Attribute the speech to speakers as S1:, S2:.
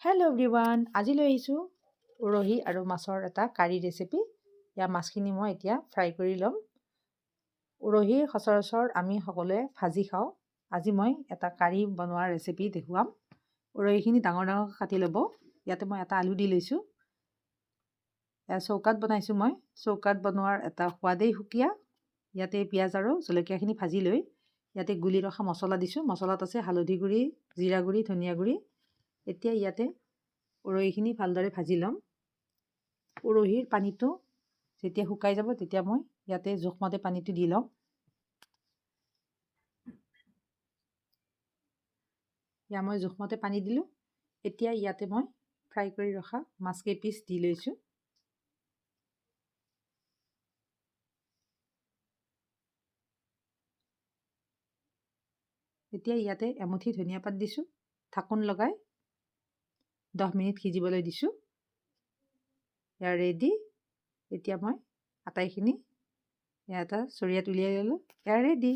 S1: Hello' everyone, আজি লৈ আহিছোঁ উৰহি আৰু মাছৰ এটা কাৰী ৰেচিপি। ইয়াৰ মাছখিনি মই এতিয়া ফ্ৰাই কৰি ল'ম। উৰহি সচৰাচৰ আমি সকলোৱে ভাজি খাওঁ। আজি মই এটা কাৰী বনোৱাৰ ৰেচিপি দেখুৱাম। উৰহিখিনি ডাঙৰ ডাঙৰকৈ কাটি ল'ব। ইয়াতে মই এটা আলু দি লৈছোঁ। এয়া চৌকাত বনাইছোঁ মই। চৌকাত বনোৱাৰ এটা সোৱাদেই সুকীয়া। ইয়াতে পিঁয়াজ আৰু জলকীয়াখিনি ভাজি লৈ ইয়াতে গুলি ৰখা মছলা দিছোঁ। মছলাত আছে হালধি গুড়ি, জিৰা গুড়ি, ধনিয়া গুড়ি। এতিয়া ইয়াতে উৰহিখিনি ভালদৰে ভাজি ল'ম। উৰহিৰ পানীটো যেতিয়া শুকাই যাব তেতিয়া মই ইয়াতে জোখমতে পানীটো দি ল'ম। ইয়াত মই জোখমতে পানী দিলোঁ। এতিয়া ইয়াতে মই ফ্ৰাই কৰি ৰখা মাছ কেইপিচ দি লৈছোঁ। এতিয়া ইয়াতে এমুঠি ধনিয়া পাত দিছোঁ। ঢাকোন লগাই 10 মিনিট সিজিবলৈ দিছোঁ। ইয়াৰ ৰেডি। এতিয়া মই আটাইখিনি এটা চৰিয়াত উলিয়াই ল'লোঁ। ইয়াৰ ৰেডি।